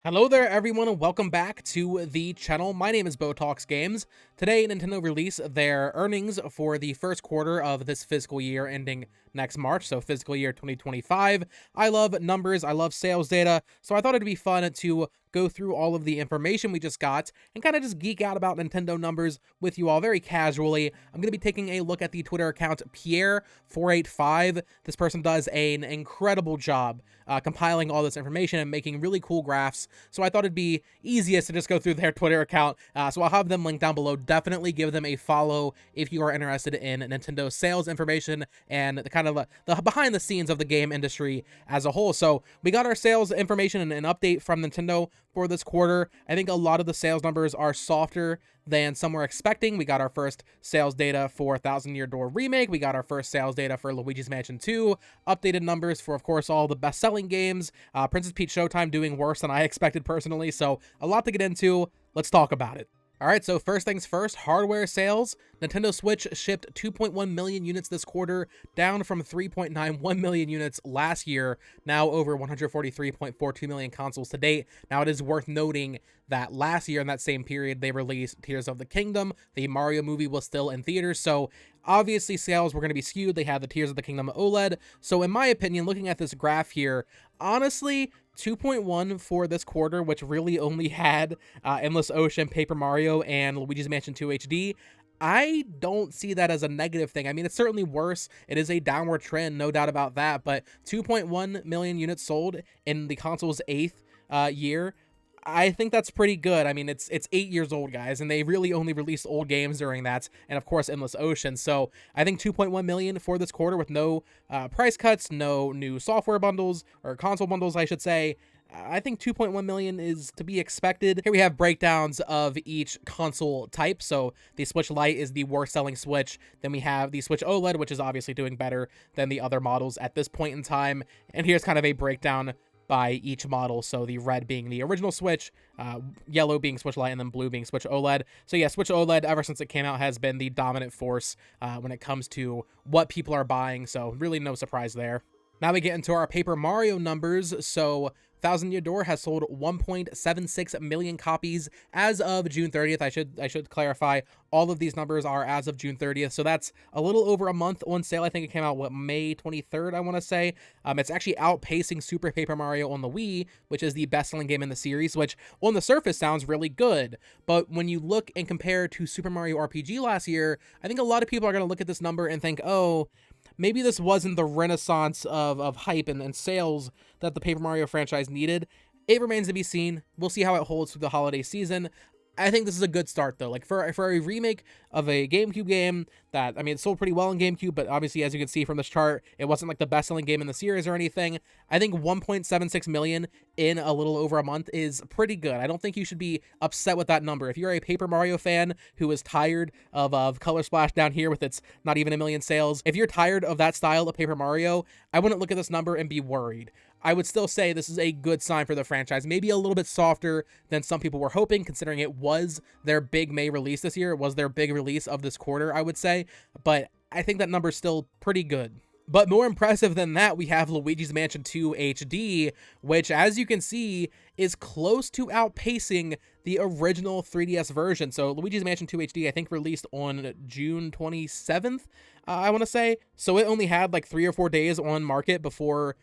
Hello there everyone and welcome back to the channel. My name is Botox Games. Today Nintendo released their earnings for the first quarter of this fiscal year ending next March, so fiscal year 2025. I love numbers, I love sales data, so I thought it'd be fun to go through all of the information we just got and kind of just geek out about Nintendo numbers with you all very casually. I'm going to be taking a look at the Twitter account Pierre485. This person does an incredible job compiling all this information and making really cool graphs, so I thought it'd be easiest to just go through their Twitter account, so I'll have them linked down below. Definitely give them a follow if you are interested in Nintendo sales information and the kind of the behind the scenes of the game industry as a whole. So we got our sales information and an update from Nintendo for this quarter. I think a lot of the sales numbers are softer than some were expecting. We got our first sales data for Thousand Year Door Remake. We got our first sales data for Luigi's Mansion 2. Updated numbers for, of course, all the best-selling games. Princess Peach Showtime doing worse than I expected personally. So a lot to get into. Let's talk about it. Alright, so first things first, hardware sales. Nintendo Switch shipped 2.1 million units this quarter, down from 3.91 million units last year, now over 143.42 million consoles to date. Now, it is worth noting that last year in that same period, they released Tears of the Kingdom. The Mario movie was still in theaters, so obviously sales were going to be skewed. They had the Tears of the Kingdom OLED. So in my opinion, looking at this graph here, honestly, 2.1 for this quarter, which really only had Endless Ocean, Paper Mario, and Luigi's Mansion 2 HD, I don't see that as a negative thing. I mean, it's certainly worse. It is a downward trend, no doubt about that, but 2.1 million units sold in the console's 8th year, I think that's pretty good. I mean, it's 8 years old, guys, and they really only released old games during that, and of course, Endless Ocean. So I think 2.1 million for this quarter with no price cuts, no new software bundles, or console bundles, I should say. I think 2.1 million is to be expected. Here we have breakdowns of each console type. So the Switch Lite is the worst selling Switch. Then we have the Switch OLED, which is obviously doing better than the other models at this point in time. And here's kind of a breakdown by each model, so the red being the original Switch, yellow being Switch Lite, and then blue being Switch OLED. So yeah, Switch OLED, ever since it came out, has been the dominant force when it comes to what people are buying, so really no surprise there. Now we get into our Paper Mario numbers. So Thousand Year Door has sold 1.76 million copies as of June 30th. I should clarify, all of these numbers are as of June 30th, so that's a little over a month on sale. I think it came out, May 23rd, I want to say. It's actually outpacing Super Paper Mario on the Wii, which is the best-selling game in the series, which on the surface sounds really good, but when you look and compare to Super Mario RPG last year, I think a lot of people are going to look at this number and think, oh, maybe this wasn't the renaissance of hype and sales that the Paper Mario franchise needed. It remains to be seen. We'll see how it holds through the holiday season. I think this is a good start, though. Like, for a remake of a GameCube game that, I mean, it sold pretty well in GameCube, but obviously, as you can see from this chart, it wasn't like the best-selling game in the series or anything. I think 1.76 million in a little over a month is pretty good. I don't think you should be upset with that number. If you're a Paper Mario fan who is tired of Color Splash down here with its not even a million sales, if you're tired of that style of Paper Mario, I wouldn't look at this number and be worried. I would still say this is a good sign for the franchise. Maybe a little bit softer than some people were hoping, considering it was their big May release this year. It was their big release of this quarter, I would say. But I think that number's still pretty good. But more impressive than that, we have Luigi's Mansion 2 HD, which, as you can see, is close to outpacing the original 3DS version. So Luigi's Mansion 2 HD, I think, released on June 27th, I want to say. So it only had like 3 or 4 days on market before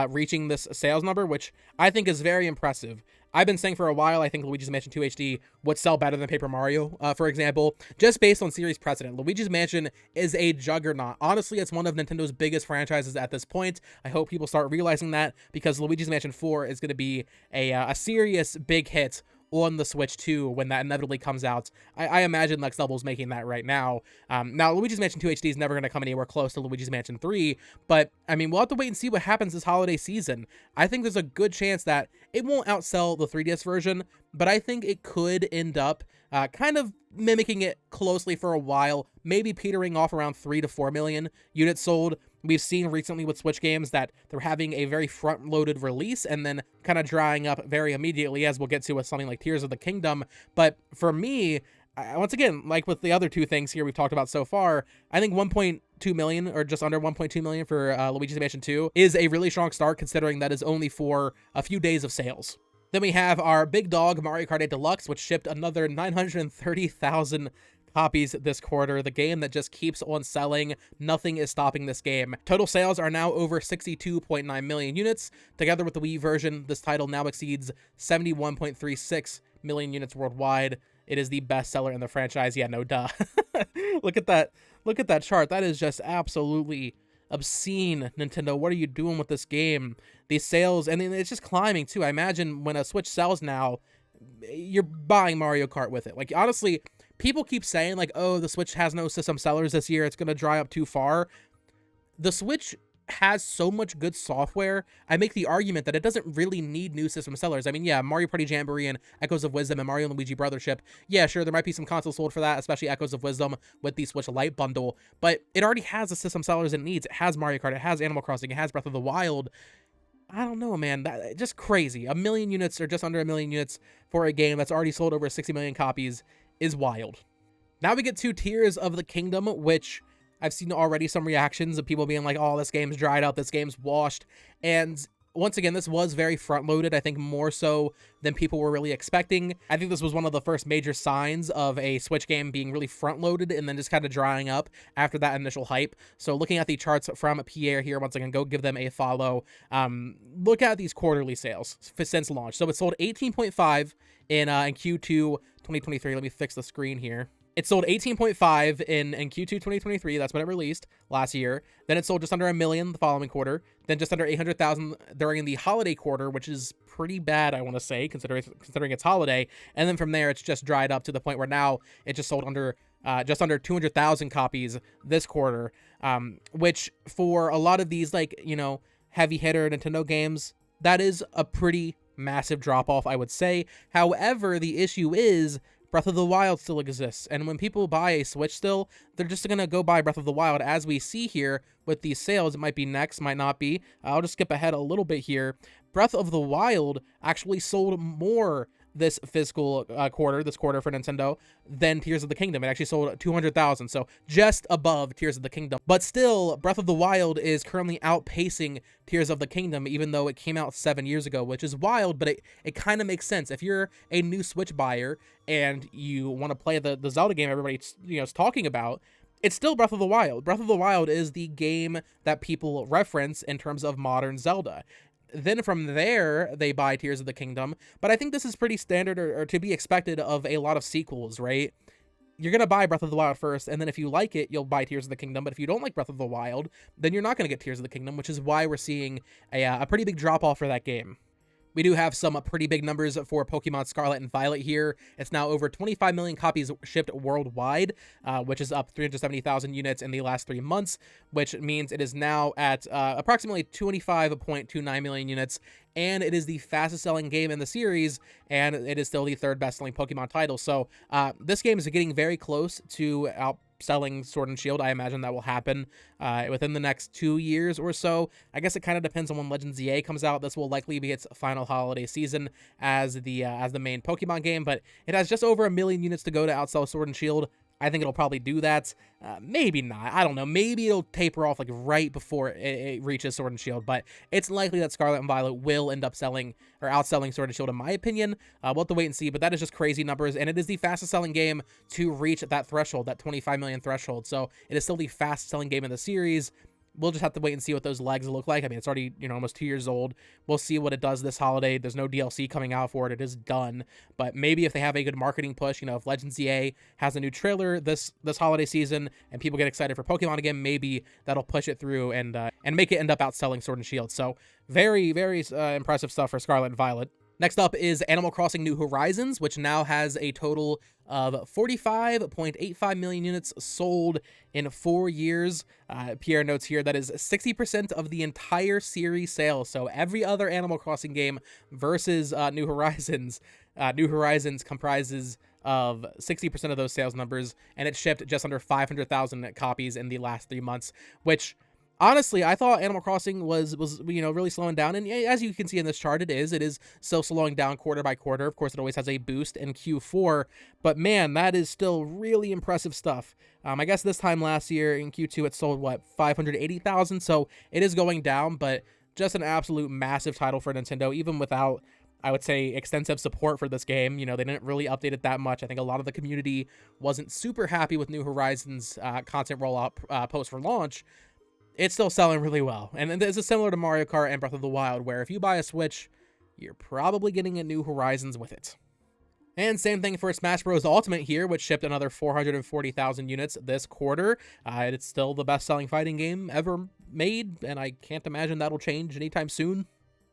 reaching this sales number, which I think is very impressive. I've been saying for a while, I think Luigi's Mansion 2 HD would sell better than Paper Mario, for example, just based on series precedent. Luigi's Mansion is a juggernaut. Honestly, it's one of Nintendo's biggest franchises at this point. I hope people start realizing that, because Luigi's Mansion 4 is going to be a serious big hit on the Switch 2 when that inevitably comes out. I imagine Lex Double's making that right now. Now, Luigi's Mansion 2 HD is never going to come anywhere close to Luigi's Mansion 3, but, I mean, we'll have to wait and see what happens this holiday season. I think there's a good chance that it won't outsell the 3DS version, but I think it could end up kind of mimicking it closely for a while, maybe petering off around 3 to 4 million units sold. We've seen recently with Switch games that they're having a very front-loaded release and then kind of drying up very immediately, as we'll get to with something like Tears of the Kingdom. But for me, once again, like with the other two things here we've talked about so far, I think 1.2 million or just under 1.2 million for Luigi's Mansion 2 is a really strong start, considering that is only for a few days of sales. Then we have our big dog, Mario Kart 8 Deluxe, which shipped another 930,000 copies this quarter. The game that just keeps on selling. Nothing is stopping this game. Total sales are now over 62.9 million units. Together with the Wii version, this title now exceeds 71.36 million units worldwide. It is the best seller in the franchise. Yeah, no duh. Look at that. Look at that chart. That is just absolutely obscene. Nintendo, what are you doing with this game? These sales, and it's just climbing too. I imagine when a Switch sells now, you're buying Mario Kart with it. Like, honestly, people keep saying like, oh, the Switch has no system sellers this year, it's gonna dry up too far. The Switch has so much good software. I make the argument that it doesn't really need new system sellers. I mean, yeah, Mario Party Jamboree and Echoes of Wisdom and Mario and Luigi Brothership, yeah, sure, there might be some consoles sold for that, especially Echoes of Wisdom with the Switch Lite bundle, but it already has the system sellers it needs. It has Mario Kart, it has Animal Crossing, it has Breath of the Wild. I don't know, man. That just crazy. 1 million units, or just under 1 million units, for a game that's already sold over 60 million copies is wild. Now we get to Tears of the Kingdom, which I've seen already some reactions of people being like, oh, this game's dried out, this game's washed. And once again, this was very front-loaded, I think more so than people were really expecting. I think this was one of the first major signs of a Switch game being really front-loaded and then just kind of drying up after that initial hype. So looking at the charts from Pierre here, once again, go give them a follow. Look at these quarterly sales since launch. So it sold 18.5 in Q2 2023. Let me fix the screen here. It sold 18.5 in Q2 2023. That's when it released last year. Then it sold just under 1 million the following quarter. Then just under 800,000 during the holiday quarter, which is pretty bad, I want to say, considering it's holiday. And then from there, it's just dried up to the point where now it just sold under just under 200,000 copies this quarter, which for a lot of these, like, you know, heavy hitter Nintendo games, that is a pretty massive drop off, I would say. However, the issue is Breath of the Wild still exists, and when people buy a Switch still, they're just gonna go buy Breath of the Wild, as we see here with these sales. It might be next, might not be. I'll just skip ahead a little bit here. Breath of the Wild actually sold more this fiscal this quarter for Nintendo than Tears of the Kingdom. It actually sold 200,000, so just above Tears of the Kingdom. But still, Breath of the Wild is currently outpacing Tears of the Kingdom, even though it came out 7 years ago, which is wild, but it kind of makes sense. If you're a new Switch buyer and you want to play the Zelda game everybody's, you know, is talking about, it's still Breath of the Wild. Breath of the Wild is the game that people reference in terms of modern Zelda. Then from there, they buy Tears of the Kingdom. But I think this is pretty standard or to be expected of a lot of sequels, right? You're going to buy Breath of the Wild first, and then if you like it, you'll buy Tears of the Kingdom. But if you don't like Breath of the Wild, then you're not going to get Tears of the Kingdom, which is why we're seeing a pretty big drop-off for that game. We do have some pretty big numbers for Pokemon Scarlet and Violet here. It's now over 25 million copies shipped worldwide, which is up 370,000 units in the last 3 months, which means it is now at approximately 25.29 million units, and it is the fastest selling game in the series, and it is still the third best selling Pokemon title. So this game is getting very close to outselling Sword and Shield. I imagine that will happen within the next 2 years or so. I guess it kind of depends on when Legends EA comes out. This will likely be its final holiday season as the main Pokemon game, but it has just over 1 million units to go to outsell Sword and Shield. I think it'll probably do that. Maybe not. I don't know. Maybe it'll taper off like right before it reaches Sword and Shield, but it's likely that Scarlet and Violet will end up selling or outselling Sword and Shield, in my opinion. We'll have to wait and see, but that is just crazy numbers, and it is the fastest selling game to reach that threshold, that 25 million threshold. So it is still the fastest selling game in the series. We'll just have to wait and see what those legs look like. I mean, it's already, you know, almost 2 years old. We'll see what it does this holiday. There's no DLC coming out for it. It is done. But maybe if they have a good marketing push, you know, if Legends EA has a new trailer this holiday season and people get excited for Pokemon again, maybe that'll push it through and make it end up outselling Sword and Shield. So very, very impressive stuff for Scarlet and Violet. Next up is Animal Crossing New Horizons, which now has a total of 45.85 million units sold in 4 years. Pierre notes here that is 60% of the entire series sales. So every other Animal Crossing game versus New Horizons. New Horizons comprises of 60% of those sales numbers, and it shipped just under 500,000 copies in the last 3 months, which honestly, I thought Animal Crossing was you know, really slowing down, and as you can see in this chart, it is still slowing down quarter by quarter. Of course, it always has a boost in Q4, but man, that is still really impressive stuff. I guess this time last year in Q2, it sold, what, 580,000, so it is going down, but just an absolute massive title for Nintendo, even without I would say, extensive support for this game. You know, they didn't really update it that much. I think a lot of the community wasn't super happy with New Horizons content rollout post for launch. It's still selling really well. And this is similar to Mario Kart and Breath of the Wild, where if you buy a Switch, you're probably getting a New Horizons with it. And same thing for Smash Bros. Ultimate here, which shipped another 440,000 units this quarter. It's still the best-selling fighting game ever made, and I can't imagine that'll change anytime soon.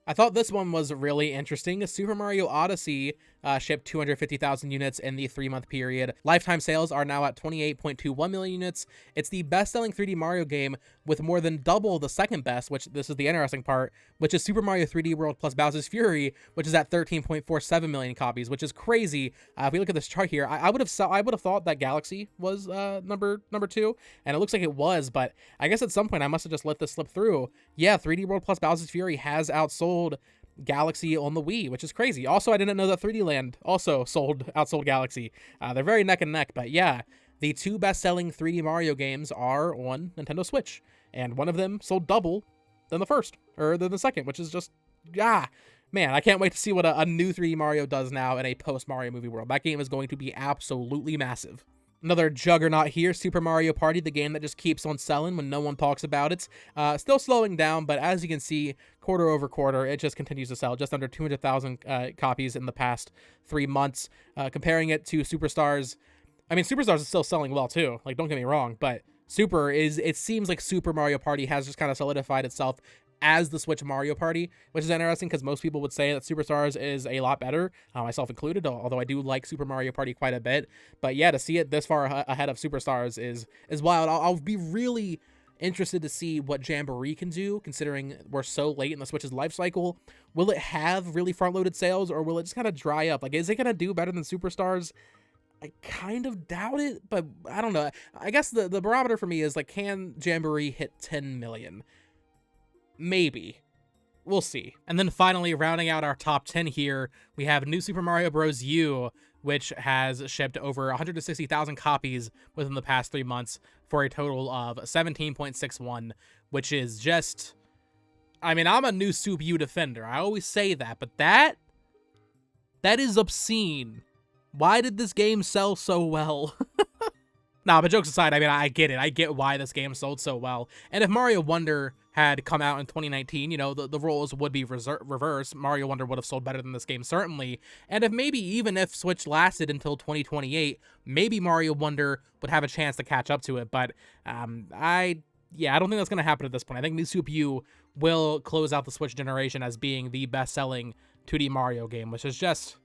I thought this one was really interesting. Super Mario Odyssey shipped 250,000 units in the 3-month period. Lifetime sales are now at 28.21 million units. It's the best-selling 3D Mario game with more than double the second best, which this is the interesting part, which is Super Mario 3D World plus Bowser's Fury, which is at 13.47 million copies, which is crazy. If we look at this chart here, I would have thought that Galaxy was number 2, and it looks like it was, but I guess at some point I must have just let this slip through. Yeah, 3D World plus Bowser's Fury has outsold Galaxy on the Wii, which is crazy. Also, I didn't know that 3D Land also outsold Galaxy. They're very neck and neck, but yeah, the 2 best-selling 3D Mario games are on Nintendo Switch, and one of them sold double than the second, which is just, man, I can't wait to see what a new 3D Mario does now in a post-Mario movie world. That game is going to be absolutely massive. Another juggernaut here, Super Mario Party, the game that just keeps on selling when no one talks about it. Still slowing down, but as you can see, quarter over quarter, it just continues to sell. Just under 200,000 copies in the past 3 months. Comparing it to Superstars, I mean, Superstars is still selling well too. Like, don't get me wrong, but it seems like Super Mario Party has just kind of solidified itself as the Switch Mario Party, which is interesting because most people would say that Superstars is a lot better, myself included, although I do like Super Mario Party quite a bit. But yeah, to see it this far ahead of Superstars is wild. I'll be really interested to see what Jamboree can do, considering we're so late in the Switch's life cycle. Will it have really front-loaded sales, or will it just kind of dry up? Like, is it going to do better than Superstars? I kind of doubt it, but I don't know. I guess the barometer for me is, like, can Jamboree hit 10 million? Maybe. We'll see. And then finally, rounding out our top 10 here, we have New Super Mario Bros. U, which has shipped over 160,000 copies within the past 3 months for a total of 17.61, which is just... I mean, I'm a New Super U defender. I always say that, but that is obscene. Why did this game sell so well? Nah, but jokes aside, I mean, I get it. I get why this game sold so well. And if Mario Wonder had come out in 2019, you know, the roles would be reversed. Mario Wonder would have sold better than this game, certainly. And even if Switch lasted until 2028, maybe Mario Wonder would have a chance to catch up to it. But I don't think that's going to happen at this point. I think New Super U will close out the Switch generation as being the best-selling 2D Mario game, which is just...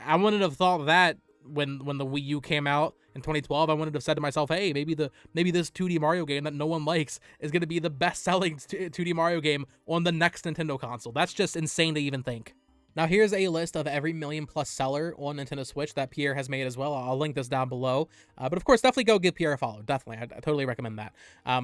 I wouldn't have thought that when the Wii U came out in 2012. I wouldn't have said to myself, hey, maybe this 2D Mario game that no one likes is going to be the best-selling 2D Mario game on the next Nintendo console. That's just insane to even think. Now, here's a list of every million-plus seller on Nintendo Switch that Pierre has made as well. I'll link this down below. But of course, definitely go give Pierre a follow. Definitely. I totally recommend that.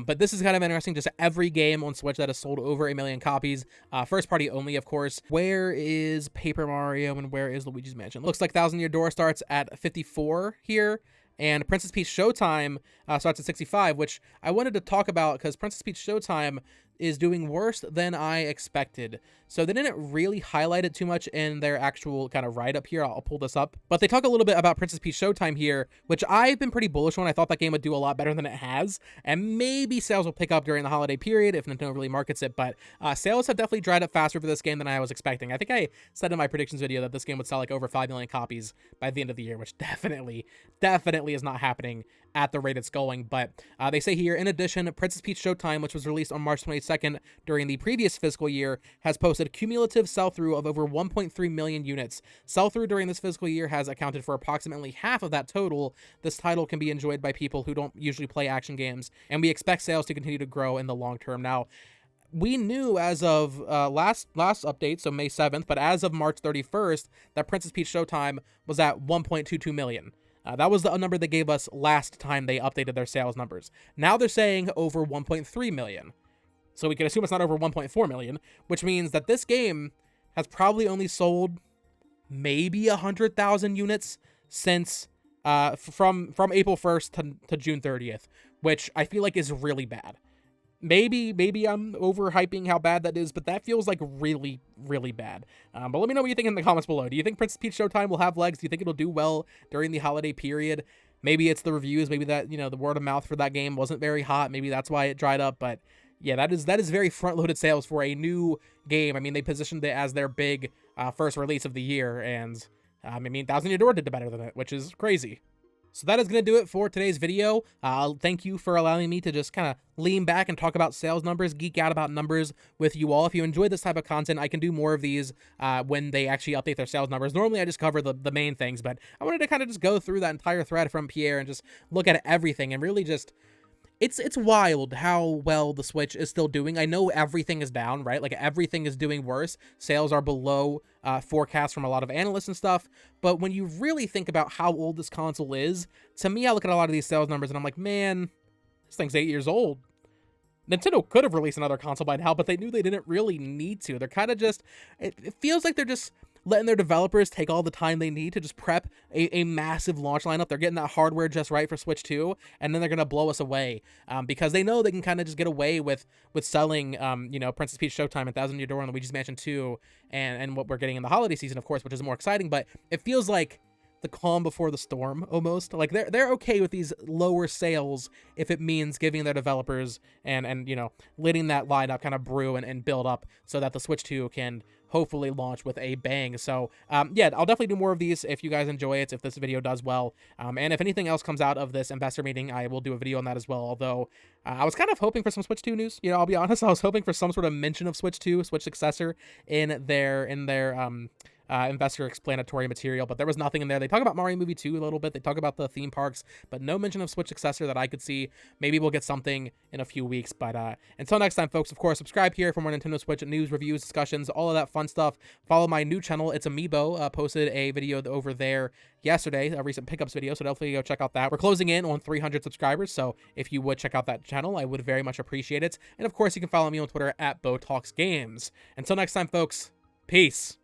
But this is kind of interesting. Just every game on Switch that has sold over 1 million copies. First party only, of course. Where is Paper Mario and where is Luigi's Mansion? Looks like Thousand Year Door starts at 54 here. And Princess Peach Showtime starts at 65, which I wanted to talk about because Princess Peach Showtime is doing worse than I expected. So they didn't really highlight it too much in their actual kind of write-up here. I'll pull this up. But they talk a little bit about Princess Peach Showtime here, which I've been pretty bullish on. I thought that game would do a lot better than it has. And maybe sales will pick up during the holiday period if Nintendo really markets it. But sales have definitely dried up faster for this game than I was expecting. I think I said in my predictions video that this game would sell like over 5 million copies by the end of the year, which definitely is not happening at the rate it's going. But they say here, in addition, Princess Peach Showtime, which was released on March 22nd during the previous fiscal year, has posted cumulative sell-through of over 1.3 million units. Sell-through during this fiscal year has accounted for approximately half of that total. This title can be enjoyed by people who don't usually play action games, and we expect sales to continue to grow in the long term. Now, we knew as of last update, so May 7th, but as of March 31st, that Princess Peach Showtime was at 1.22 million. That was the number they gave us last time they updated their sales numbers. Now they're saying over 1.3 million. So we can assume it's not over 1.4 million, which means that this game has probably only sold maybe 100,000 units since from April 1st to June 30th, which I feel like is really bad. Maybe I'm overhyping how bad that is, but that feels like really, really bad. But let me know what you think in the comments below. Do you think Princess Peach Showtime will have legs? Do you think it'll do well during the holiday period? Maybe it's the reviews. Maybe that, the word of mouth for that game wasn't very hot. Maybe that's why it dried up. But yeah, that is very front-loaded sales for a new game. I mean, they positioned it as their big first release of the year, and I mean, Thousand Year Door did better than it, which is crazy. So that is going to do it for today's video. Thank you for allowing me to just kind of lean back and talk about sales numbers, geek out about numbers with you all. If you enjoyed this type of content, I can do more of these when they actually update their sales numbers. Normally, I just cover the main things, but I wanted to kind of just go through that entire thread from Pierre and just look at everything and really just... It's wild how well the Switch is still doing. I know everything is down, right? Like, everything is doing worse. Sales are below forecasts from a lot of analysts and stuff. But when you really think about how old this console is, to me, I look at a lot of these sales numbers and I'm like, man, this thing's 8 years old. Nintendo could have released another console by now, but they knew they didn't really need to. They're kind of just... It feels like they're just letting their developers take all the time they need to just prep a massive launch lineup. They're getting that hardware just right for Switch 2, and then they're going to blow us away because they know they can kind of just get away with selling, Princess Peach Showtime and Thousand Year Door and Luigi's Mansion 2 and what we're getting in the holiday season, of course, which is more exciting, but it feels like the calm before the storm almost. Like they're okay with these lower sales if it means giving their developers and letting that lineup kind of brew and build up so that the Switch 2 can hopefully launch with a bang. So yeah, I'll definitely do more of these if you guys enjoy it, if this video does well, and if anything else comes out of this investor meeting, I will do a video on that as well. Although I was kind of hoping for some Switch 2 news. I'll be honest, I was hoping for some sort of mention of Switch 2, Switch successor in their investor explanatory material, but there was nothing in there. They talk about Mario Movie 2 a little bit. They talk about the theme parks, but no mention of Switch successor that I could see. Maybe we'll get something in a few weeks, but until next time, folks, of course, subscribe here for more Nintendo Switch news, reviews, discussions, all of that fun stuff. Follow my new channel. It's Amiibo. Posted a video over there yesterday, a recent pickups video, so definitely go check out that. We're closing in on 300 subscribers, so if you would check out that channel, I would very much appreciate it. And of course, you can follow me on Twitter at BoTalksGames. Until next time, folks, peace.